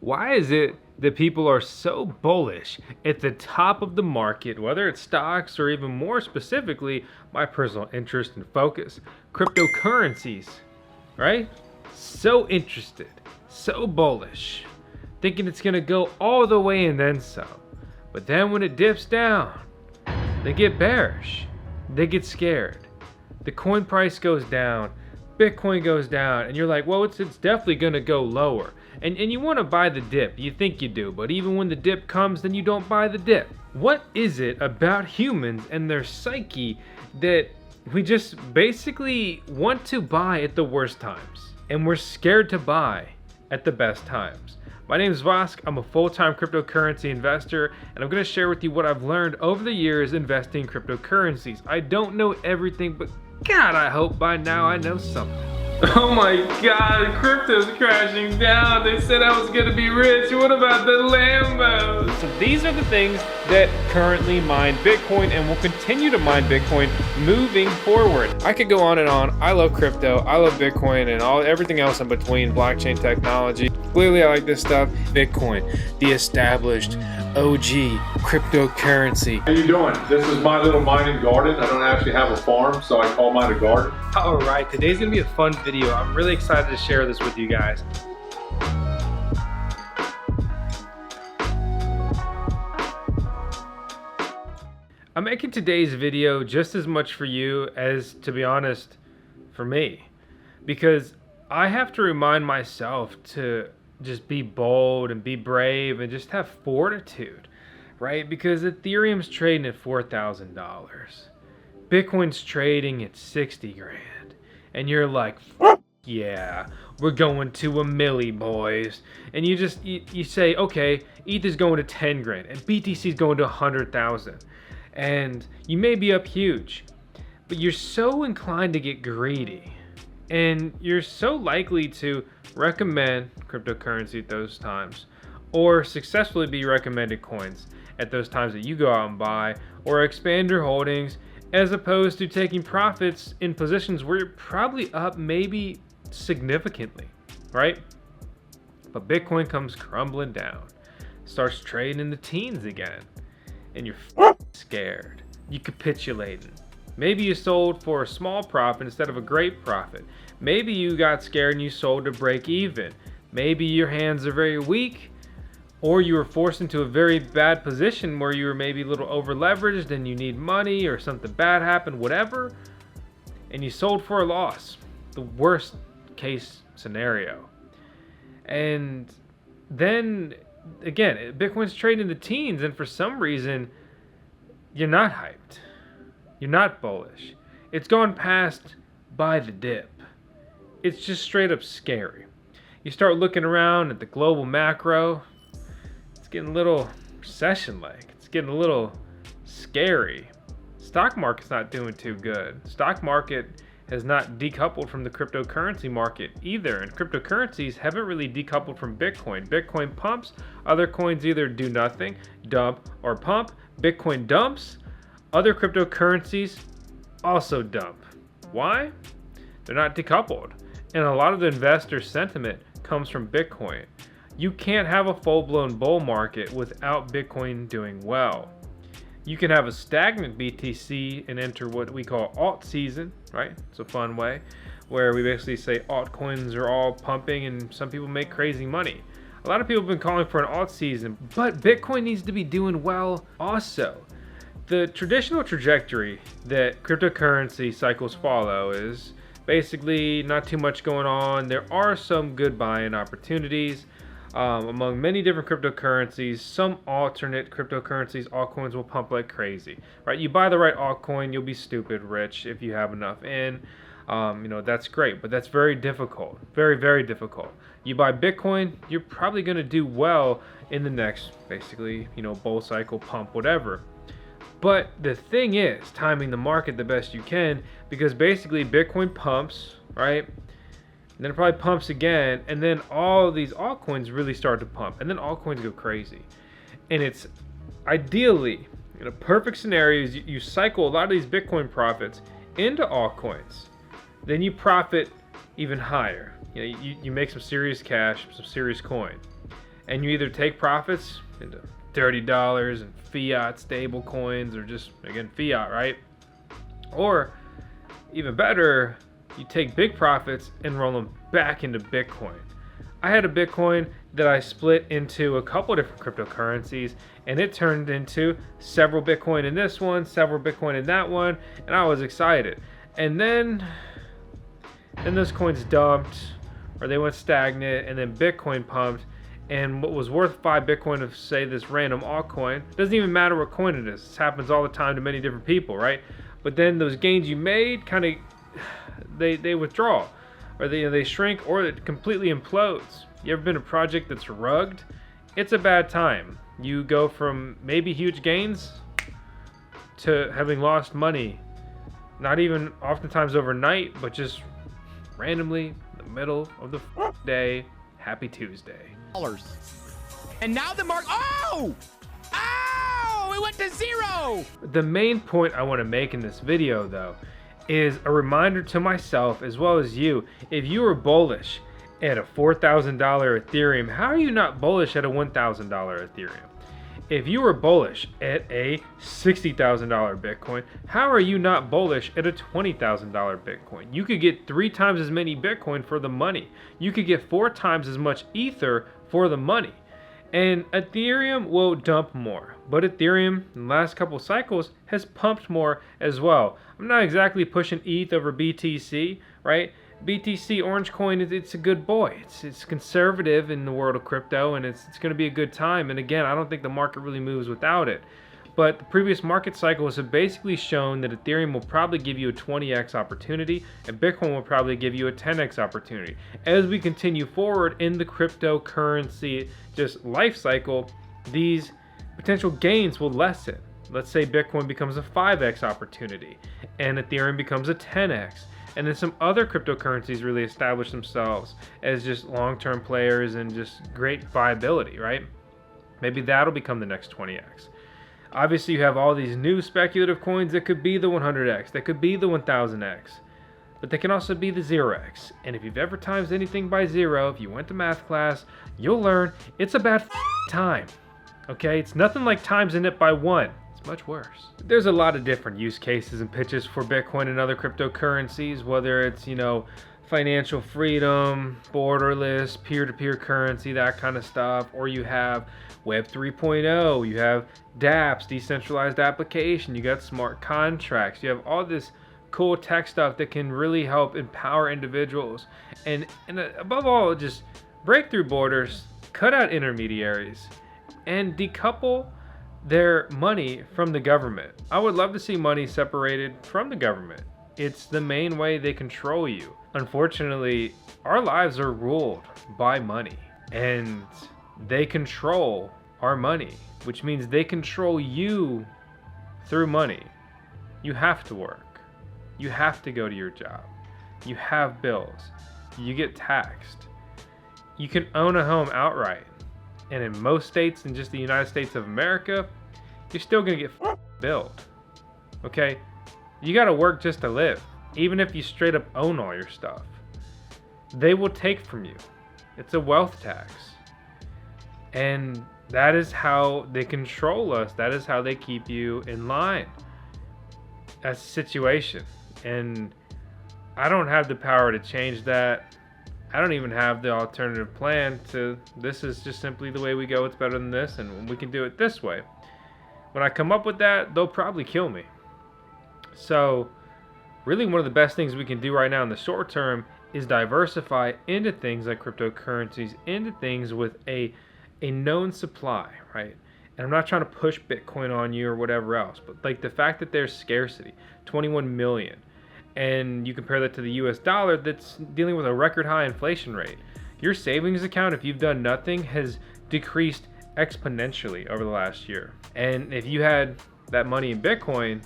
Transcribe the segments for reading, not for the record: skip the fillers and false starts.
Why is it that people are so bullish at the top of the market, whether it's stocks or even more specifically, my personal interest and focus, cryptocurrencies, right? So interested, so bullish, thinking it's gonna go all the way and then some. But then when it dips down, they get bearish, they get scared. The coin price goes down, Bitcoin goes down, and you're like, well, it's definitely gonna go lower. And you wanna buy the dip, you think you do, but even when the dip comes, then you don't buy the dip. What is it about humans and their psyche that we just basically want to buy at the worst times, and we're scared to buy at the best times? My name is Vosk, I'm a full-time cryptocurrency investor, and I'm gonna share with you what I've learned over the years investing in cryptocurrencies. I don't know everything, but God, I hope by now I know something. Oh my God, crypto's crashing down. They said I was gonna be rich. What about the Lambos? So these are the things that currently mine Bitcoin and will continue to mine Bitcoin moving forward. I could go on and on. I love crypto, I love Bitcoin and everything else in between, blockchain technology. Clearly I like this stuff. Bitcoin, the established OG cryptocurrency. How you doing? This is my little mining garden. I don't actually have a farm, so I call mine a garden. All right, today's gonna be a fun video. I'm really excited to share this with you guys. I'm making today's video just as much for you as, to be honest, for me, because I have to remind myself to just be bold and be brave and just have fortitude, right? Because Ethereum's trading at $4,000. Bitcoin's trading at 60 grand. And you're like, yeah, we're going to a milli, boys. And you say, okay, ETH is going to 10 grand and BTC is going to 100,000. And you may be up huge, but you're so inclined to get greedy. And you're so likely to recommend cryptocurrency at those times, or successfully be recommended coins at those times that you go out and buy, or expand your holdings, as opposed to taking profits in positions where you're probably up maybe significantly, right? But Bitcoin comes crumbling down, starts trading in the teens again, and you're scared. You capitulating. Maybe you sold for a small profit instead of a great profit. Maybe you got scared and you sold to break even. Maybe your hands are very weak, or you were forced into a very bad position where you were maybe a little over leveraged and you need money or something bad happened, whatever, and you sold for a loss. The worst case scenario. And then again, Bitcoin's trading in the teens, and for some reason you're not hyped. You're not bullish. It's gone past buy the dip. It's just straight up scary. You start looking around at the global macro, it's getting a little recession-like. It's getting a little scary. Stock market's not doing too good. Stock market has not decoupled from the cryptocurrency market either, and cryptocurrencies haven't really decoupled from Bitcoin. Bitcoin pumps, other coins either do nothing, dump, or pump. Bitcoin dumps, other cryptocurrencies also dump. Why? They're not decoupled. And a lot of the investor sentiment comes from Bitcoin. You can't have a full-blown bull market without Bitcoin doing well. You can have a stagnant BTC and enter what we call alt season, right? It's a fun way where we basically say altcoins are all pumping and some people make crazy money. A lot of people have been calling for an alt season, but Bitcoin needs to be doing well also. The traditional trajectory that cryptocurrency cycles follow is basically not too much going on. There are some good buying opportunities among many different cryptocurrencies. Some alternate cryptocurrencies, altcoins will pump like crazy, right? You buy the right altcoin, you'll be stupid rich if you have enough in. That's great, but that's very difficult, very, very difficult. You buy Bitcoin, you're probably going to do well in the next, basically, bull cycle, pump, whatever. But the thing is, timing the market the best you can, because basically Bitcoin pumps, right? And then it probably pumps again, and then all of these altcoins really start to pump, and then altcoins go crazy. And it's ideally, in a perfect scenario, you cycle a lot of these Bitcoin profits into altcoins. Then you profit even higher. You make some serious cash, some serious coin. and you either take profits into $30 and fiat stable coins, or just, again, fiat, right? Or even better, you take big profits and roll them back into Bitcoin. I had a Bitcoin that I split into a couple different cryptocurrencies, and it turned into several Bitcoin in this one, several Bitcoin in that one, and I was excited. And then those coins dumped, or they went stagnant, and then Bitcoin pumped, and what was worth 5 Bitcoin of, say, this random altcoin, doesn't even matter what coin it is. This happens all the time to many different people, right? But then those gains you made kind of, they withdraw, or they shrink, or it completely implodes. You ever been a project that's rugged? It's a bad time. You go from maybe huge gains to having lost money, not even oftentimes overnight, but just randomly in the middle of the day. Happy Tuesday. And now the mark, oh! Oh! It went to zero! The main point I want to make in this video, though, is a reminder to myself as well as you. If you were bullish at a $4,000 Ethereum, how are you not bullish at a $1,000 Ethereum? If you were bullish at a $60,000 Bitcoin, how are you not bullish at a $20,000 Bitcoin? You could get 3 times as many Bitcoin for the money. You could get 4 times as much Ether for the money. And Ethereum will dump more, but Ethereum in the last couple cycles has pumped more as well. I'm not exactly pushing ETH over BTC, right? BTC Orange Coin, it's a good boy. It's conservative in the world of crypto, and it's going to be a good time. And again, I don't think the market really moves without it. But the previous market cycles have basically shown that Ethereum will probably give you a 20x opportunity, and Bitcoin will probably give you a 10x opportunity. As we continue forward in the cryptocurrency just life cycle, these potential gains will lessen. Let's say Bitcoin becomes a 5x opportunity, and Ethereum becomes a 10x. And then some other cryptocurrencies really establish themselves as just long-term players and just great viability, right? Maybe that'll become the next 20x. Obviously, you have all these new speculative coins that could be the 100x, that could be the 1000x, but they can also be the 0x. And if you've ever times anything by 0, if you went to math class, you'll learn it's a bad time, okay? It's nothing like timesing it by 1. It's much worse. There's a lot of different use cases and pitches for Bitcoin and other cryptocurrencies, whether it's, financial freedom, borderless, peer-to-peer currency, that kind of stuff, or you have Web 3.0, you have dApps, decentralized application, you got smart contracts, you have all this cool tech stuff that can really help empower individuals, and above all, just break through borders, cut out intermediaries, and decouple their money from the government. I would love to see money separated from the government. It's the main way they control you. Unfortunately, our lives are ruled by money, and they control our money, which means they control you through money. You have to work. You have to go to your job. You have bills. You get taxed. You can own a home outright. And in most states, in just the United States of America, you're still gonna get billed. Okay? You gotta work just to live, even if you straight up own all your stuff. They will take from you. It's a wealth tax. And that is how they control us. That is how they keep you in line. That's the situation. And I don't have the power to change that. I don't even have the alternative plan to this is just simply the way we go. It's better than this, and we can do it this way. When I come up with that, they'll probably kill me. So really one of the best things we can do right now in the short term is diversify into things like cryptocurrencies, into things with a known supply, right? And I'm not trying to push Bitcoin on you or whatever else, but like the fact that there's scarcity, 21 million, and you compare that to the US dollar that's dealing with a record high inflation rate. Your savings account, if you've done nothing, has decreased exponentially over the last year. And if you had that money in Bitcoin,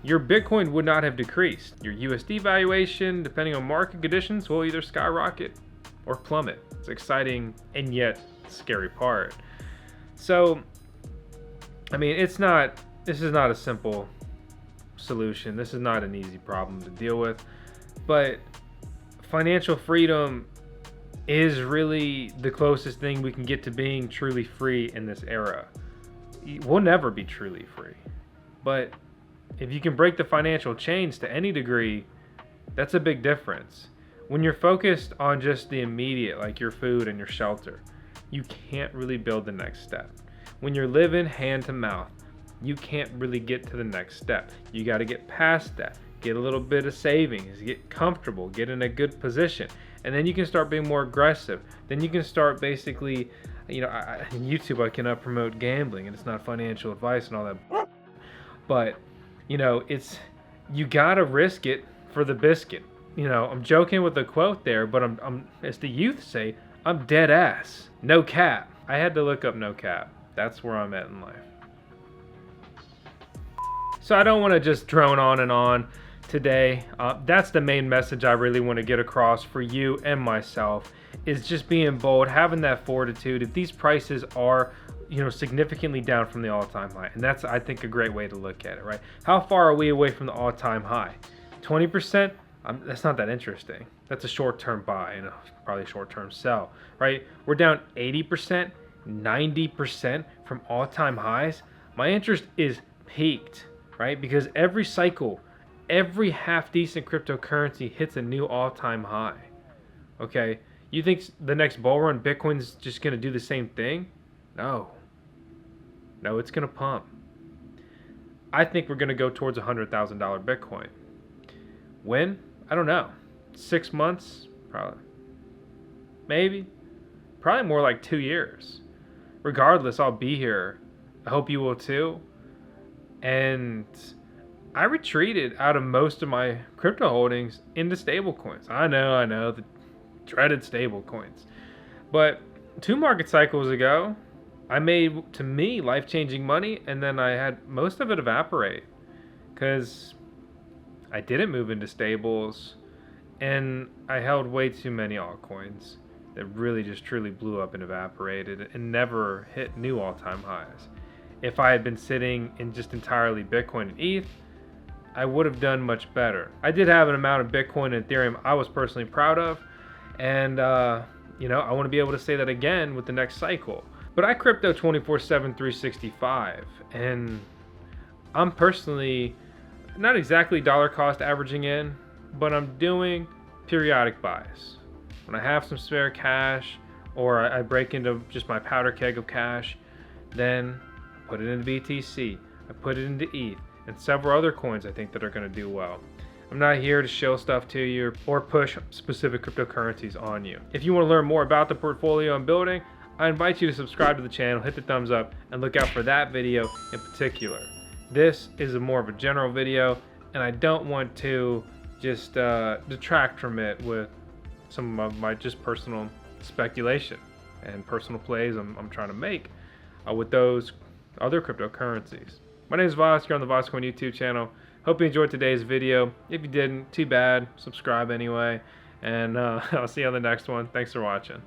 your Bitcoin would not have decreased. Your USD valuation, depending on market conditions, will either skyrocket or plummet. It's exciting and yet scary part. So, I mean, this is not a simple solution. This is not an easy problem to deal with, but financial freedom is really the closest thing we can get to being truly free in this era. We'll never be truly free, but if you can break the financial chains to any degree, that's a big difference. When you're focused on just the immediate, like your food and your shelter, you can't really build the next step. When you're living hand to mouth, you can't really get to the next step. You got to get past that, get a little bit of savings, get comfortable, get in a good position, and then you can start being more aggressive. Then you can start basically, you know, on YouTube I cannot promote gambling, and it's not financial advice and all that, but you know, you gotta risk it for the biscuit. You know, I'm joking with the quote there, but I'm as the youth say, I'm dead ass. No cap. I had to look up no cap. That's where I'm at in life. So I don't want to just drone on and on today. That's the main message I really want to get across for you and myself, is just being bold, having that fortitude. If these prices are, you know, significantly down from the all-time high, and that's, I think, a great way to look at it, right? How far are we away from the all-time high? 20%? That's not that interesting. That's a short-term buy and probably a short-term sell, right? We're down 80%, 90% from all-time highs. My interest is peaked, right? Because every cycle, every half-decent cryptocurrency hits a new all-time high, okay? You think the next bull run Bitcoin's just going to do the same thing? No, it's going to pump. I think we're going to go towards $100,000 Bitcoin. When? I don't know. 6 months? Probably. Maybe. Probably more like 2 years. Regardless, I'll be here. I hope you will too. And I retreated out of most of my crypto holdings into stablecoins. I know, the dreaded stablecoins. But 2 market cycles ago, I made, to me, life-changing money, and then I had most of it evaporate because I didn't move into stables, and I held way too many altcoins that really just truly blew up and evaporated and never hit new all-time highs. If I had been sitting in just entirely Bitcoin and ETH, I would have done much better. I did have an amount of Bitcoin and Ethereum I was personally proud of, and you know, I want to be able to say that again with the next cycle. But I crypto 24/7, 365, and I'm personally not exactly dollar cost averaging in, but I'm doing periodic buys. When I have some spare cash, or I break into just my powder keg of cash, then put it into BTC, I put it into ETH, and several other coins I think that are going to do well. I'm not here to show stuff to you or push specific cryptocurrencies on you. If you want to learn more about the portfolio I'm building, I invite you to subscribe to the channel, hit the thumbs up, and look out for that video in particular. This is more of a general video, and I don't want to just detract from it with some of my just personal speculation and personal plays I'm trying to make with those other cryptocurrencies. My name is Vosk, you're on the VoskCoin YouTube channel. Hope you enjoyed today's video. If you didn't, too bad. Subscribe anyway, and I'll see you on the next one. Thanks for watching.